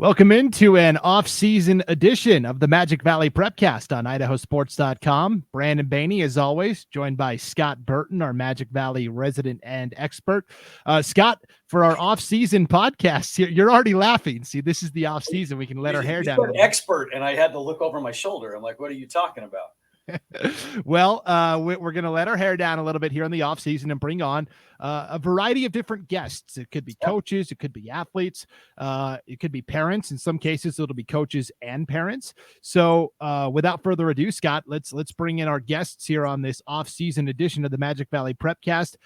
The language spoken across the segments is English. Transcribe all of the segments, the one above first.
Welcome into an off-season edition of the Magic Valley Prepcast on IdahoSports.com. Brandon Baney, as always, joined by Scott Burton, our Magic Valley resident and expert. Scott, for our off-season podcast, you're already laughing. See, this is the off-season. We can let our hair down. Expert, and I had to look over my shoulder. I'm like, what are you talking about? Well, we're going to let our hair down a little bit here in the off season and bring on a variety of different guests. It could be coaches, it could be athletes, it could be parents. In some cases, it'll be coaches and parents. So without further ado, Scott, let's bring in our guests here on this off season edition of the Magic Valley Prepcast.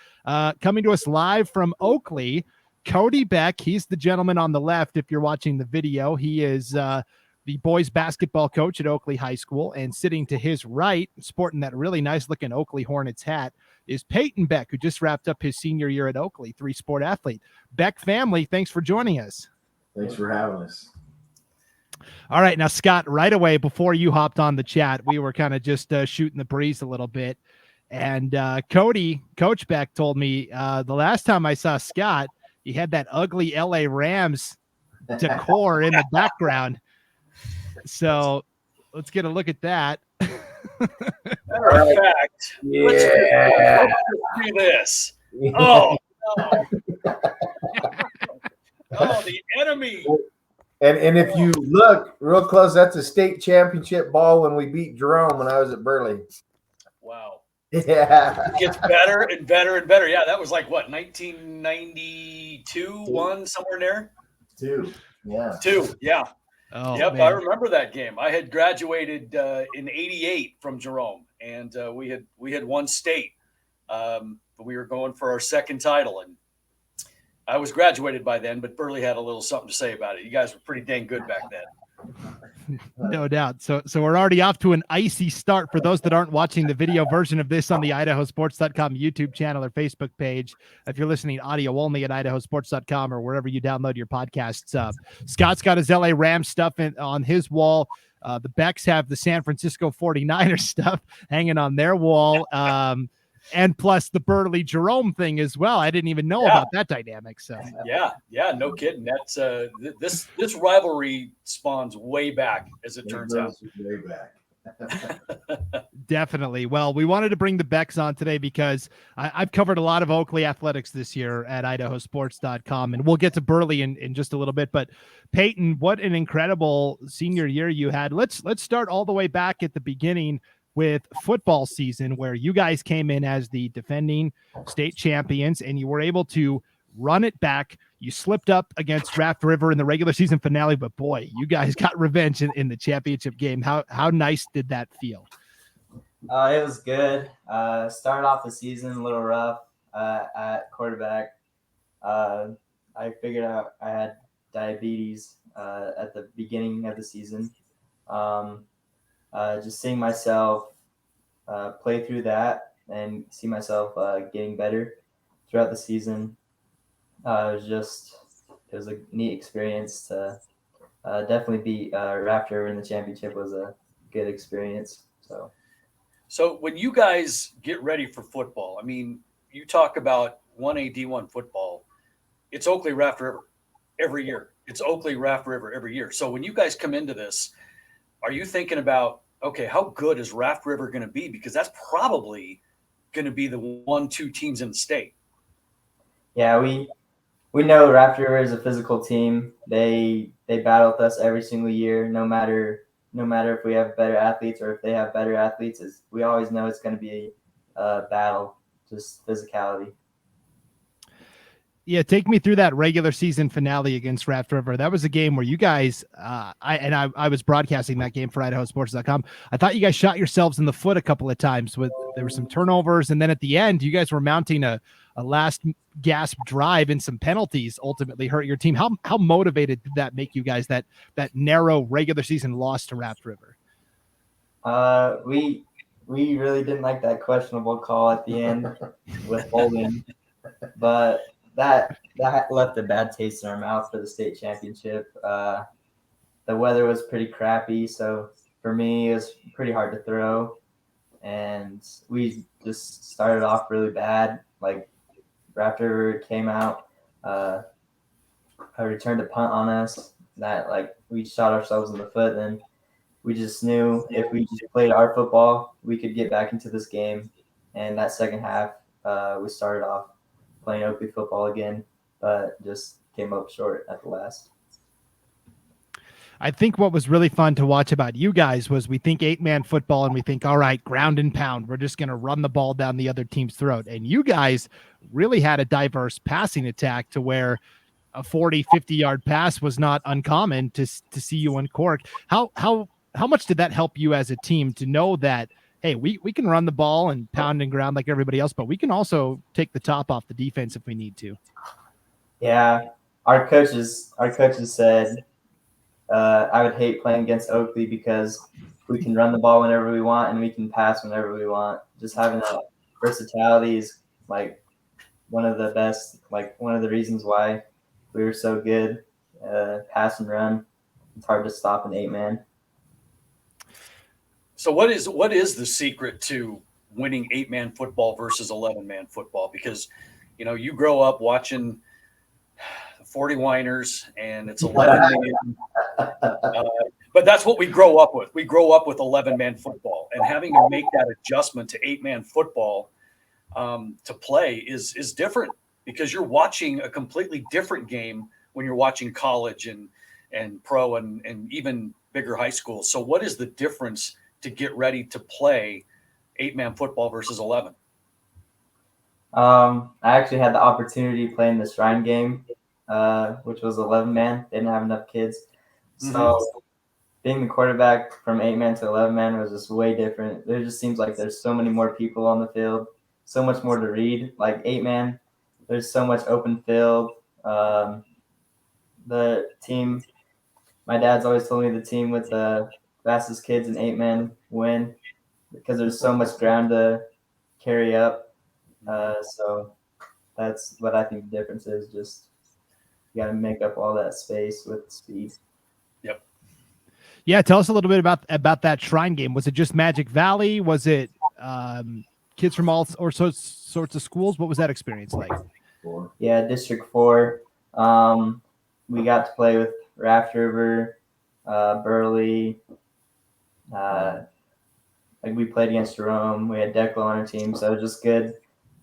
Coming to us live from Oakley, Kody Beck. He's the gentleman on the left. If you're watching the video, he is the boys basketball coach at Oakley High School, and sitting to his right, sporting that really nice looking Oakley Hornets hat, is Payton Beck, who just wrapped up his senior year at Oakley, three-sport athlete. Beck family, thanks for joining us. Thanks for having us. All right, now, Scott, right away, before you hopped on the chat, we were kind of just shooting the breeze a little bit, and Coach Beck told me the last time I saw Scott, he had that ugly LA Rams decor in the background. So let's get a look at that. Matter of fact, let's do this. Oh, no. Oh, the enemy. And if you look real close, that's a state championship ball when we beat Jerome when I was at Burley. Wow. Yeah. It gets better and better and better. Yeah, that was like what, 1992, one somewhere in there? Two. Yeah. Oh, yep, man. I remember that game. I had graduated in '88 from Jerome, and we had won state. But we were going for our second title, and I was graduated by then. But Burley had a little something to say about it. You guys were pretty dang good back then. No doubt. So we're already off to an icy start. For those that aren't watching the video version of this on the IdahoSports.com YouTube channel or Facebook page, if you're listening audio only at IdahoSports.com or wherever you download your podcasts, Scott's got his LA Rams stuff on his wall. The Becks have the San Francisco 49ers stuff hanging on their wall. And plus the Burley Jerome thing as well. I didn't even know about that dynamic. So yeah, no kidding. That's this rivalry spawns way back, as it turns out. Way back. Definitely. Well, we wanted to bring the Becks on today because I've covered a lot of Oakley athletics this year at IdahoSports.com, and we'll get to Burley in just a little bit. But Payton, what an incredible senior year you had. Let's start all the way back at the beginning with football season, where you guys came in as the defending state champions and you were able to run it back. You slipped up against Raft River in the regular season finale, but boy, you guys got revenge in the championship game. How nice did that feel? It was good. Started off the season a little rough at quarterback. I figured out I had diabetes at the beginning of the season. Just seeing myself play through that and see myself getting better throughout the season. It was a neat experience to definitely beat Raptor in the championship. Was a good experience. So when you guys get ready for football, I mean, you talk about 1A D1 football. It's Oakley Raft River every year. It's Oakley Raft River every year. So when you guys come into this, are you thinking about, okay, how good is Raft River going to be? Because that's probably going to be the 1-2 teams in the state. Yeah, we know Raft River is a physical team. They battle with us every single year, no matter if we have better athletes or if they have better athletes. We always know it's going to be a battle, just physicality. Yeah, take me through that regular season finale against Raft River. That was a game where you guys, I was broadcasting that game for IdahoSports.com. I thought you guys shot yourselves in the foot a couple of times. There were some turnovers, and then at the end, you guys were mounting a last gasp drive, and some penalties ultimately hurt your team. How motivated did that make you guys? That narrow regular season loss to Raft River. We really didn't like that questionable call at the end with holding, but that left a bad taste in our mouth for the state championship. The weather was pretty crappy, so for me it was pretty hard to throw, and we just started off really bad. Like Raptor came out, returned a punt on us, that like we shot ourselves in the foot. And we just knew if we just played our football, we could get back into this game. And that second half, we started off playing Oakley football again, but just came up short at the last. I think what was really fun to watch about you guys was we think 8-man football and we think, all right, ground and pound. We're just going to run the ball down the other team's throat. And you guys really had a diverse passing attack to where a 40, 50-yard pass was not uncommon to see you uncork. How much did that help you as a team to know that, hey, we can run the ball and pound and ground like everybody else, but we can also take the top off the defense if we need to? Yeah, our coaches said I would hate playing against Oakley because we can run the ball whenever we want and we can pass whenever we want. Just having that versatility is like one of the best, like one of the reasons why we were so good. Pass and run, it's hard to stop an 8-man. So what is the secret to winning 8-man football versus 11-man football? Because, you know, you grow up watching 40 whiners and it's 11 man. But that's what we grow up with. We grow up with 11-man football, and having to make that adjustment to 8-man football to play is different, because you're watching a completely different game when you're watching college and pro and even bigger high school. So what is the difference to get ready to play 8-man football versus 11? I actually had the opportunity playing the Shrine game, which was 11-man. They didn't have enough kids. So being the quarterback from 8-man to 11-man was just way different. There just seems like there's so many more people on the field, so much more to read. Like 8-man, there's so much open field. The team, my dad's always told me the team with the fastest kids in 8-man win, because there's so much ground to carry up. So that's what I think the difference is. Just you got to make up all that space with speed. Yep. Yeah, tell us a little bit about that Shrine game. Was it just Magic Valley? Was it kids from all sorts of schools? What was that experience like? Yeah, District 4. We got to play with Raft River, Burley. Like we played against Jerome. We had Declo on our team, so it was just good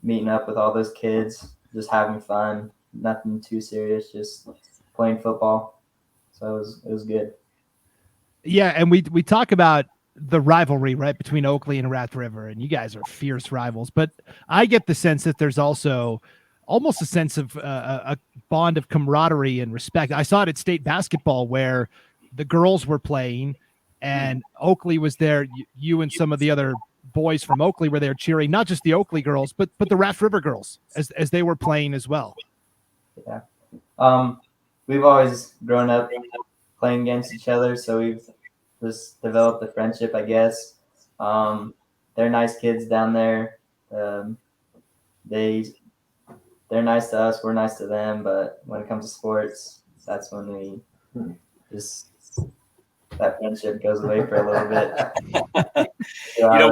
meeting up with all those kids, just having fun. Nothing too serious, just playing football. So it was good. Yeah, and we talk about the rivalry right between Oakley and Raft River, and you guys are fierce rivals. But I get the sense that there's also almost a sense of a bond of camaraderie and respect. I saw it at state basketball where the girls were playing, and Oakley was there. You and some of the other boys from Oakley were there cheering, not just the Oakley girls, but the Raft River girls as they were playing as well. Yeah. We've always grown up playing against each other, so we've just developed a friendship, I guess. They're nice kids down there. They're nice to us, we're nice to them, but when it comes to sports, that's when we just that friendship goes away for a little bit. You know,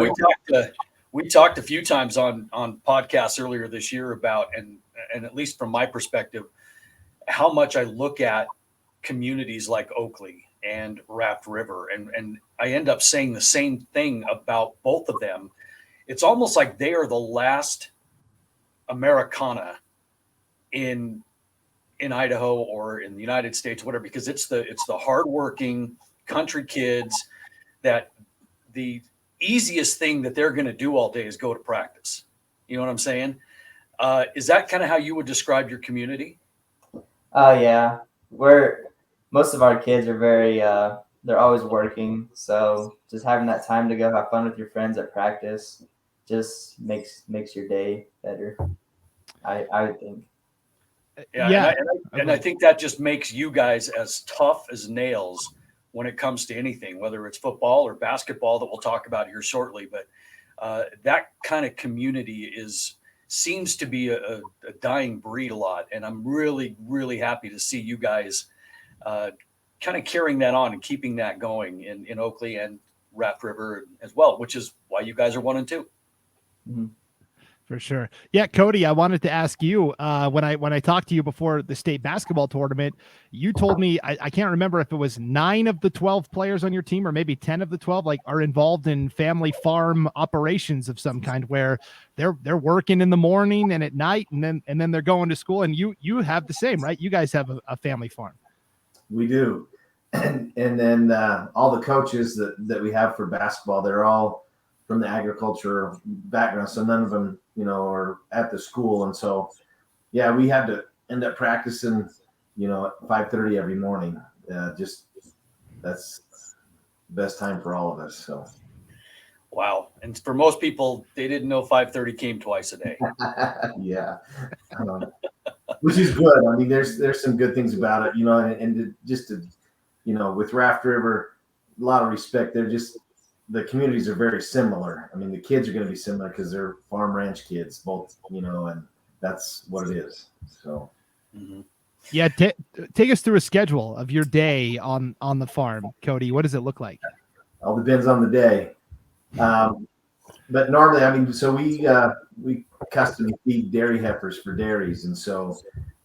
we talked a few times on podcasts earlier this year about, and at least from my perspective, how much I look at communities like Oakley and Raft River, and I end up saying the same thing about both of them. It's almost like they are the last Americana in Idaho or in the United States, whatever, because it's the hardworking country kids that the easiest thing that they're going to do all day is go to practice. You know what I'm saying? Is that kind of how you would describe your community? Yeah. Most of our kids are very, they're always working. So just having that time to go have fun with your friends at practice just makes your day better, I would think. Yeah. And I think that just makes you guys as tough as nails when it comes to anything, whether it's football or basketball that we'll talk about here shortly. But that kind of community seems to be a dying breed a lot. And I'm really, really happy to see you guys kind of carrying that on and keeping that going in Oakley and Raft River as well, which is why you guys are 1-2. Mm-hmm. For sure. Yeah, Kody, I wanted to ask you, when I talked to you before the state basketball tournament, you told me, I can't remember if it was 9 of the 12 players on your team or maybe 10 of the 12 like are involved in family farm operations of some kind, where they're working in the morning and at night, and then they're going to school. And you have the same, right? You guys have a family farm. We do. And then all the coaches that we have for basketball, they're all from the agriculture background. So none of them, are at the school. And so, yeah, we had to end up practicing, at 5:30 every morning. Just that's the best time for all of us. So, wow. And for most people, they didn't know 5:30 came twice a day. yeah, which is good. I mean, there's some good things about it, and with Raft River, a lot of respect. The communities are very similar. I mean, the kids are going to be similar because they're farm ranch kids, both, and that's what it is. So, yeah, take us through a schedule of your day on the farm, Kody. What does it look like? All depends on the day. But normally, I mean, so we custom feed dairy heifers for dairies, and so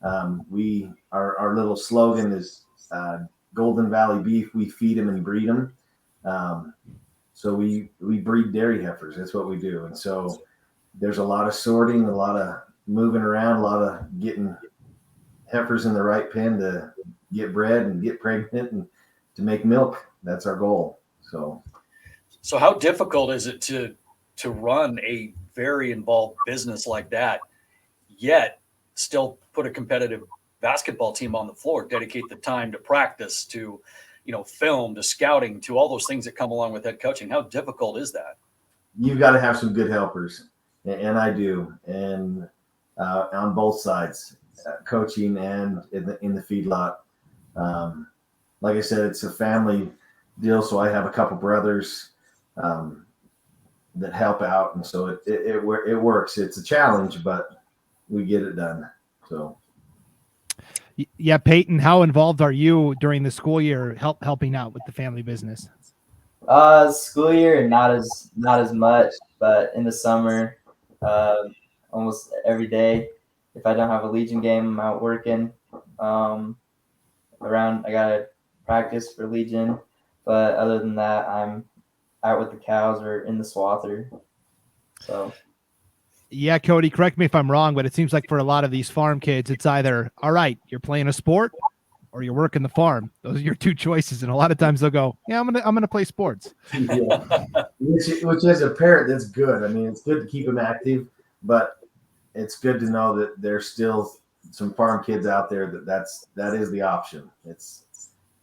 our little slogan is Golden Valley beef. We feed them and breed them. So we breed dairy heifers. That's what we do. And so there's a lot of sorting, a lot of moving around, a lot of getting heifers in the right pen to get bred and get pregnant and to make milk. That's our goal. So how difficult is it to run a very involved business like that, yet still put a competitive basketball team on the floor, dedicate the time to practice, to film, to scouting, to all those things that come along with head coaching? How difficult is that? You've got to have some good helpers, and I do, and on both sides, coaching and in the feedlot. Like I said, it's a family deal, so I have a couple brothers that help out, and so it works. It's a challenge, but we get it done. So. Yeah, Payton, how involved are you during the school year helping out with the family business? School year, not as much, but in the summer, almost every day. If I don't have a Legion game, I'm out working. I gotta practice for Legion, but other than that, I'm out with the cows or in the swather. So. Yeah, Kody, correct me if I'm wrong, but it seems like for a lot of these farm kids, it's either, all right, you're playing a sport or you're working the farm. Those are your two choices. And a lot of times they'll go, yeah, I'm gonna play sports. Yeah. Which as a parent, that's good. I mean, it's good to keep them active, but it's good to know that there's still some farm kids out there that is the option. It's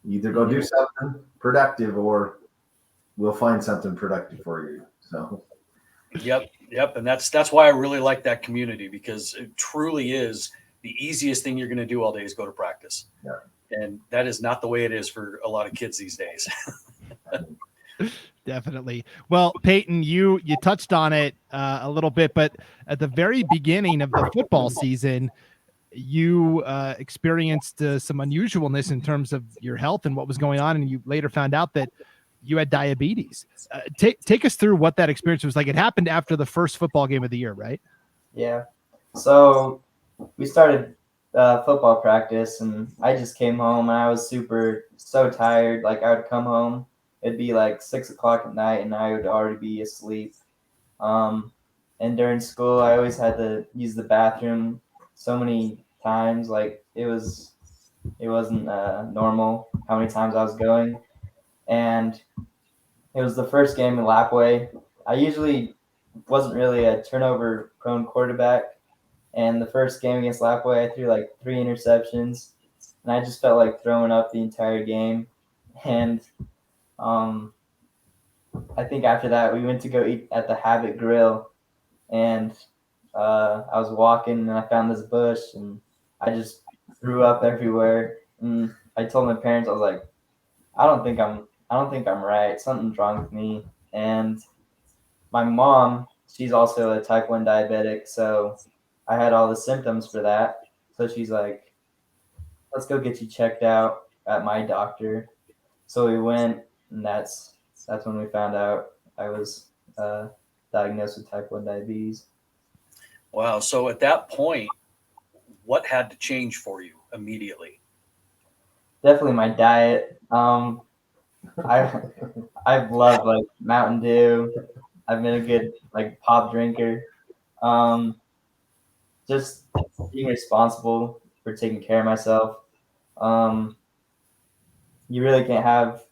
either go do something productive or we'll find something productive for you. So. Yep. And that's why I really like that community, because it truly is the easiest thing you're going to do all day is go to practice. Yeah. And that is not the way it is for a lot of kids these days. Definitely. Well, Payton, you touched on it a little bit, but at the very beginning of the football season, you experienced some unusualness in terms of your health and what was going on, and you later found out that you had diabetes. Take us through what that experience was like. It happened after the first football game of the year, right? Yeah. So we started football practice, and I just came home, and I was so tired. Like, I would come home, it'd be like 6 o'clock at night, and I would already be asleep. And during school, I always had to use the bathroom so many times. Like, it wasn't normal how many times I was going. And it was the first game in Lapway. I usually wasn't really a turnover-prone quarterback, and the first game against Lapway, I threw like 3 interceptions, and I just felt like throwing up the entire game. And I think after that, we went to go eat at the Habit Grill, and I was walking, and I found this bush, and I just threw up everywhere. And I told my parents, I was like, I don't think I'm right. Something's wrong with me. And my mom, she's also a type 1 diabetic, so I had all the symptoms for that. So she's like, let's go get you checked out at my doctor. So we went, and that's when we found out I was diagnosed with type 1 diabetes. Wow. So at that point, what had to change for you immediately? Definitely my diet. I I've loved like Mountain Dew. I've been a good like pop drinker. Um, just being responsible for taking care of myself. Um, you really can't have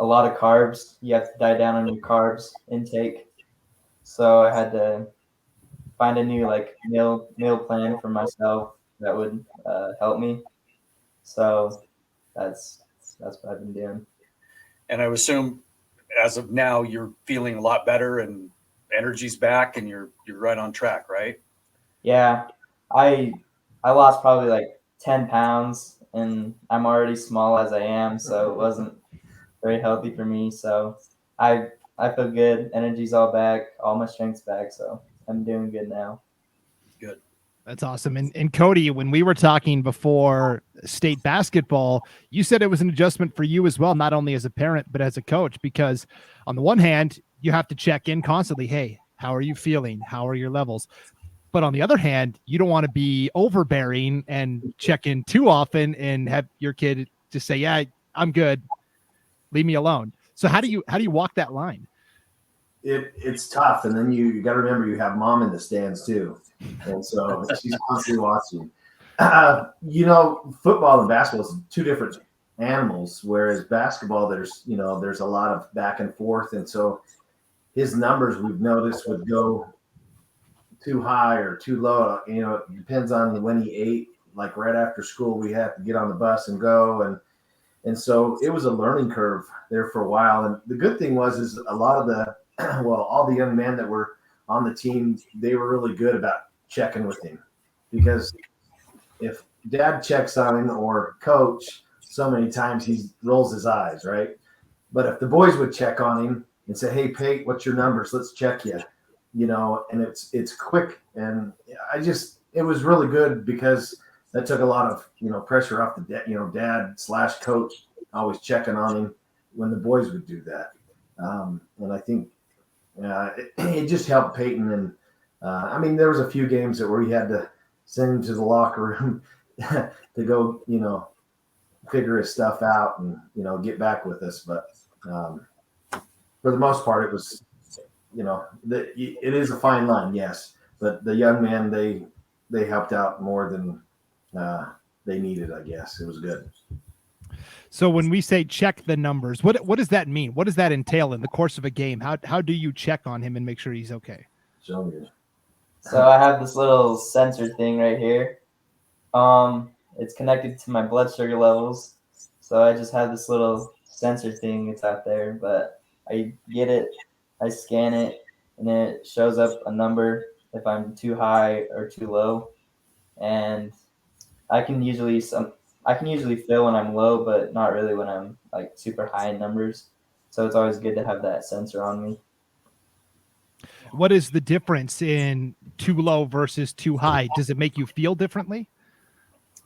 a lot of carbs. You have to die down on your carbs intake. So I had to find a new like meal plan for myself that would help me. So that's that's what I've been doing. And I would assume as of now, you're feeling a lot better and energy's back and you're right on track, right? Yeah, I I lost probably like 10 pounds, and I'm already small as I am, so it wasn't very healthy for me. So I I feel good. Energy's all back, all my strength's back, so I'm doing good now. Good. That's awesome. And Kody, when we were talking before state basketball, you said it was an adjustment for you as well, not only as a parent, but as a coach, because on the one hand, you have to check in constantly. Hey, how are you feeling? How are your levels? But on the other hand, you don't want to be overbearing and check in too often and have your kid just say, yeah, I'm good. Leave me alone. So how do you walk that line? It's tough, and then you got to remember you have mom in the stands too, and so she's constantly watching. Football and basketball is two different animals. Whereas basketball, there's a lot of back and forth, and so his numbers we've noticed would go too high or too low. It depends on when he ate. Like right after school, we have to get on the bus and go, and so it was a learning curve there for a while. And the good thing is a lot of the all the young men that were on the team, they were really good about checking with him, because if dad checks on him or coach, so many times he rolls his eyes, right? But if the boys would check on him and say, "Hey, Pate, what's your numbers? Let's check you," and it's quick. And it was really good, because that took a lot of pressure off the dad / coach always checking on him when the boys would do that. And I think it just helped Payton. And there was a few games where we had to send him to the locker room to go figure his stuff out and get back with us. But for the most part, it was it is a fine line, yes. But the young men, they helped out more than they needed, I guess. It was good. So when we say check the numbers, what does that mean? What does that entail in the course of a game? How do you check on him and make sure he's okay? Show me. So I have this little sensor thing right here. It's connected to my blood sugar levels. So I just have this little sensor thing. It's out there, but I get it, I scan it, and then it shows up a number if I'm too high or too low. And I can usually feel when I'm low, but not really when I'm like super high in numbers. So it's always good to have that sensor on me. What is the difference in too low versus too high? Does it make you feel differently?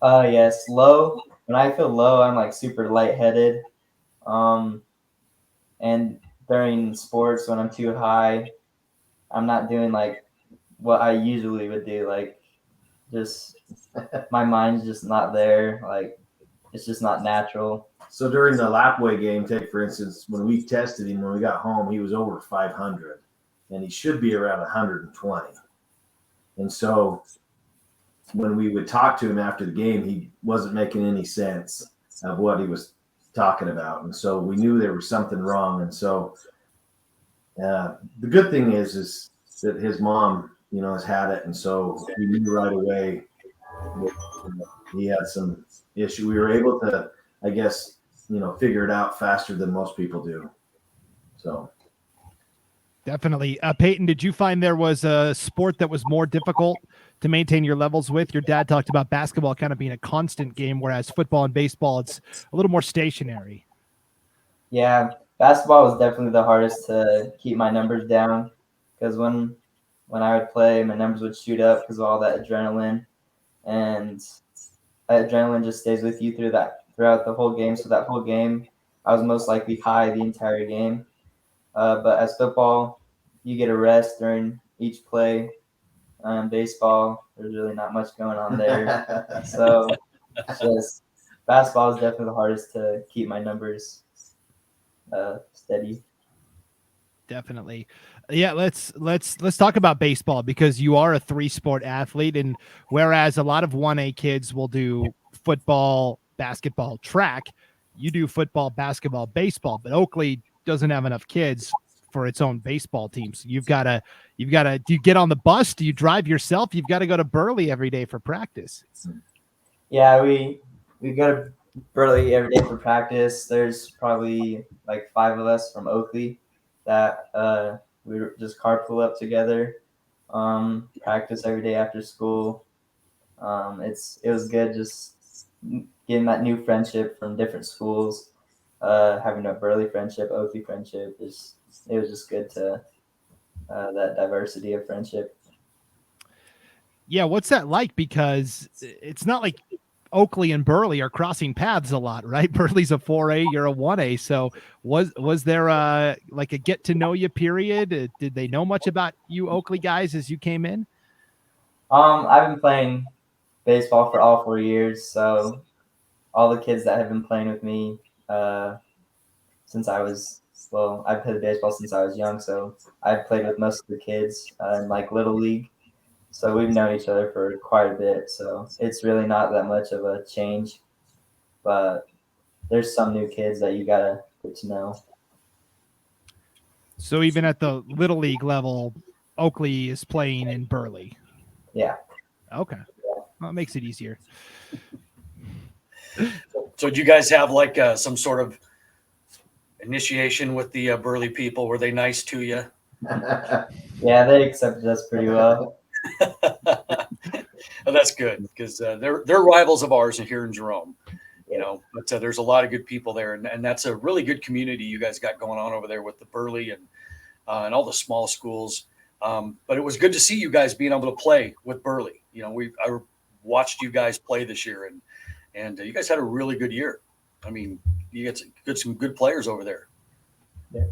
Yes, low. When I feel low, I'm like super lightheaded. And during sports, when I'm too high, I'm not doing like what I usually would do. Like, just my mind's just not there. Like, it's just not natural. So during the Lapway game, take for instance, when we tested him, when we got home, he was over 500, and he should be around 120. And so when we would talk to him after the game, he wasn't making any sense of what he was talking about. And so we knew there was something wrong. And so the good thing is that his mom, has had it. And so we knew right away that he had some issue. We were able to, I guess, figure it out faster than most people do. So. Definitely. Payton, did you find there was a sport that was more difficult to maintain your levels with? Your dad talked about basketball kind of being a constant game, whereas football and baseball, it's a little more stationary. Yeah, basketball was definitely the hardest to keep my numbers down, because when I would play, my numbers would shoot up because of all that adrenaline, and that adrenaline just stays with you throughout the whole game. So that whole game, I was most likely high the entire game. But as football, you get a rest during each play, Baseball, there's really not much going on there. So just basketball is definitely the hardest to keep my numbers steady. Definitely. Yeah, let's talk about baseball, because you are a 3-sport athlete, and whereas a lot of 1A kids will do football, basketball, track, you do football, basketball, baseball, but Oakley doesn't have enough kids for its own baseball team. So you've got to do you get on the bus? Do you drive yourself? You've got to go to Burley every day for practice. Yeah, we go to Burley every day for practice. There's probably like 5 of us from Oakley that we just carpool up together, practice every day after school. It was good just getting that new friendship from different schools, having a Burley friendship, Oakley friendship. It was just good to that diversity of friendship. Yeah, what's that like? Because it's not like Oakley and Burley are crossing paths a lot, right? Burley's a 4A, you're a 1A. So was there like a get to know you period? Did they know much about you Oakley guys as you came in? I've been playing baseball for all 4 years, so all the kids that have been playing with me since I've played baseball since I was young, so I've played with most of the kids in like Little League. So we've known each other for quite a bit. So it's really not that much of a change, but there's some new kids that you gotta get to know. So even at the Little League level, Oakley is playing in Burley. Yeah. Okay. Well, it makes it easier. So do you guys have like some sort of initiation with the Burley people? Were they nice to you? Yeah, they accepted us pretty well. Well, that's good, because they're rivals of ours here in Jerome, you know. But there's a lot of good people there, and that's a really good community you guys got going on over there with the Burley and all the small schools. But it was good to see you guys being able to play with Burley. You know, I watched you guys play this year, and you guys had a really good year. I mean, you got some good players over there. Yeah.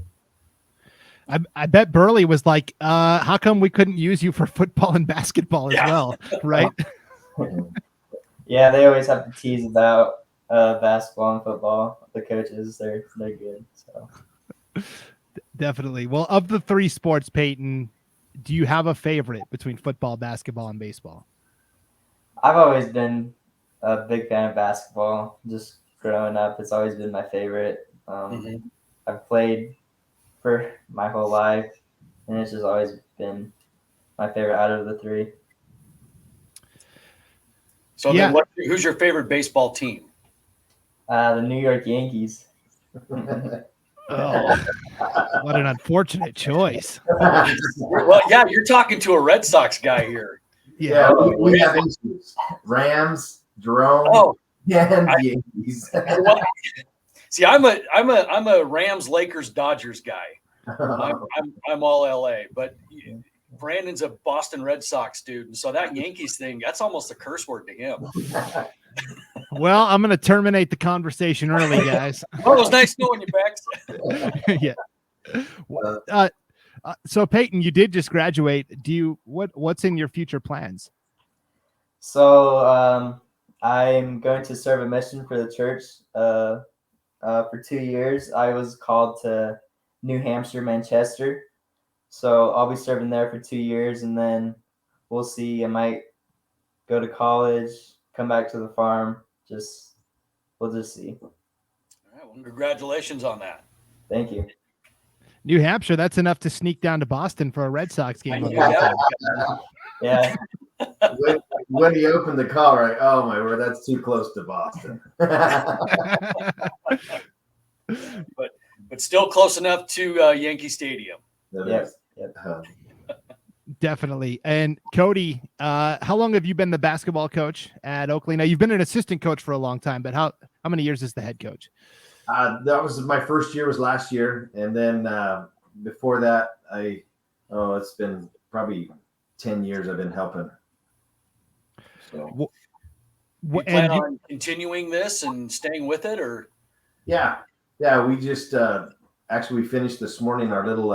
I bet Burley was like, how come we couldn't use you for football and basketball as well, right? Yeah, they always have to tease about basketball and football. The coaches, they're good. So Definitely. Well, of the 3 sports, Payton, do you have a favorite between football, basketball, and baseball? I've always been a big fan of basketball. Just growing up, it's always been my favorite. I've played for my whole life, and it's just always been my favorite out of the 3. So then who's your favorite baseball team? The New York Yankees. Oh, what an unfortunate choice. Well, yeah, you're talking to a Red Sox guy here. Yeah, we have issues. Rams, Jerome, and Yankees. Well, see, I'm a Rams, Lakers, Dodgers guy. I'm all LA, but Brandon's a Boston Red Sox dude, and so that Yankees thing, that's almost a curse word to him. Well, I'm going to terminate the conversation early, guys. Well, it was nice knowing you, Bex. Yeah. So Payton, you did just graduate. What's in your future plans? So I'm going to serve a mission for the church for 2 years. I was called to New Hampshire, Manchester. So I'll be serving there for 2 years, and then we'll see. I might go to college, come back to the farm. We'll just see. All right, well, congratulations on that. Thank you. New Hampshire, that's enough to sneak down to Boston for a Red Sox game. Yeah. When he opened the call, right? Oh my word, that's too close to Boston. But still close enough to Yankee Stadium. Yep. Definitely. And Kody, how long have you been the basketball coach at Oakley? Now, you've been an assistant coach for a long time, but how many years is the head coach? That was my first year was last year, and then before that, it's been probably 10 years I've been helping. So, you plan on continuing this and staying with it, or? Yeah. We just actually we finished this morning our little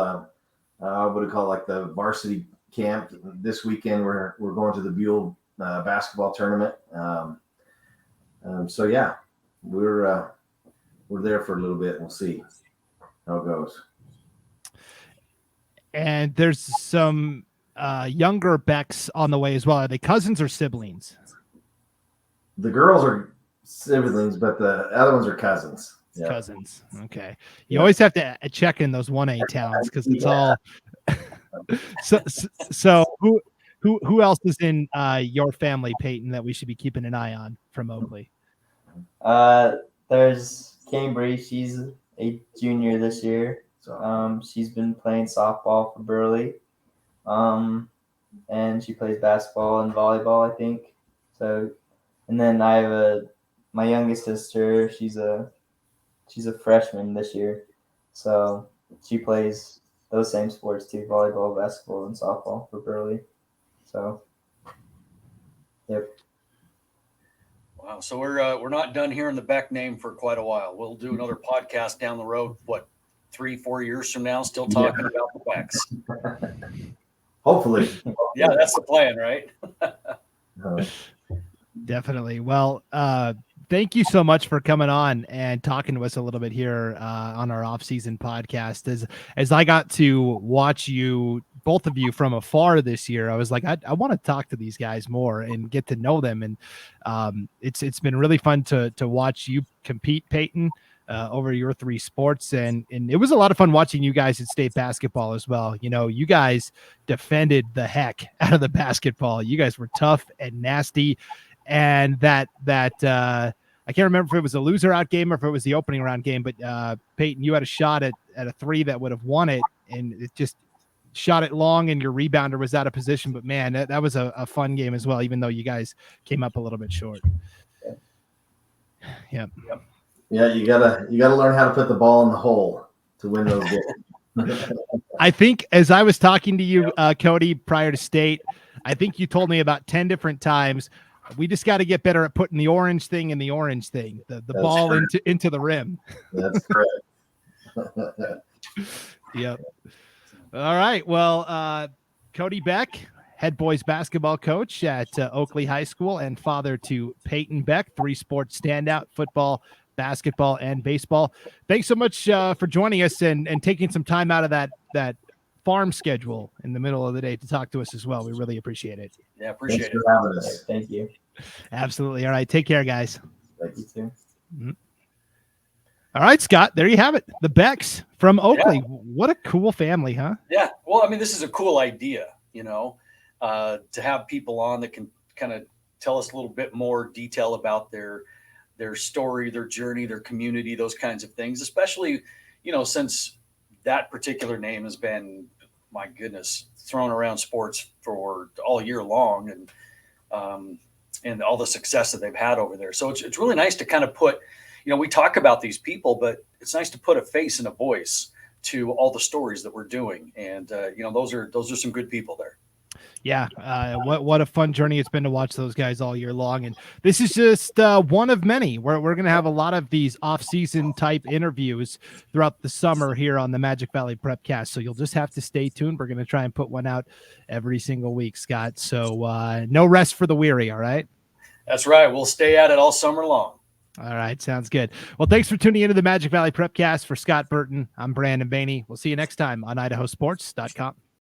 what do you call it, like the varsity camp. This weekend we're going to the Buell basketball tournament. So yeah, we're there for a little bit, and we'll see how it goes. And there's some younger Becks on the way as well. Are they cousins or siblings? The girls are siblings, but the other ones are cousins. Yeah. Cousins. Okay. You always have to check in those 1A towns because it's all. So who else is in your family, Payton, that we should be keeping an eye on from Oakley? There's Cambry. She's a junior this year. She's been playing softball for Burley. And she plays basketball and volleyball, I think. So, and then I have my youngest sister. She's a freshman this year. So she plays those same sports too, volleyball, basketball, and softball for Burley. So, yep. Wow. So we're not done hearing the Beck name for quite a while. We'll do another podcast down the road, 3-4 years from now, still talking about the Becks. Hopefully. Yeah, that's the plan, right? Definitely. Well, thank you so much for coming on and talking to us a little bit here on our off-season podcast. As I got to watch you, both of you, from afar this year, I was like, I want to talk to these guys more and get to know them. And it's been really fun to watch you compete, Payton, over your 3 sports. And it was a lot of fun watching you guys at state basketball as well. You know, you guys defended the heck out of the basketball. You guys were tough and nasty. And that I can't remember if it was a loser out game or if it was the opening round game, but Payton, you had a shot at a 3 that would have won it, and it just shot it long, and your rebounder was out of position. But man, that was a fun game as well, even though you guys came up a little bit short. Yep. Yeah, you gotta learn how to put the ball in the hole to win those games. I think as I was talking to you, Kody, prior to state, I think you told me about 10 different times, we just got to get better at putting the orange thing in the orange thing, the ball into the rim. That's correct. Yep. All right. Well, Kody Beck, head boys basketball coach at Oakley High School and father to Payton Beck, 3-sport standout: football, basketball, and baseball. Thanks so much for joining us and taking some time out of that farm schedule in the middle of the day to talk to us as well. We really appreciate it. Yeah, appreciate it. For having us. Thank you. Absolutely. All right. Take care, guys. Thank you too. Mm-hmm. All right, Scott, there you have it. The Becks from Oakley. Yeah. What a cool family, huh? Yeah. Well, I mean, this is a cool idea, to have people on that can kind of tell us a little bit more detail about their story, their journey, their community, those kinds of things, especially, since that particular name has been, my goodness, thrown around sports for all year long, and all the success that they've had over there. So it's really nice to kind of put, we talk about these people, but it's nice to put a face and a voice to all the stories that we're doing. And, those are some good people there. Yeah. What a fun journey it's been to watch those guys all year long. And this is just one of many. We're going to have a lot of these off-season type interviews throughout the summer here on the Magic Valley Prepcast. So you'll just have to stay tuned. We're going to try and put one out every single week, Scott. So no rest for the weary. All right. That's right. We'll stay at it all summer long. All right. Sounds good. Well, thanks for tuning into the Magic Valley Prepcast. For Scott Burton, I'm Brandon Baney. We'll see you next time on IdahoSports.com.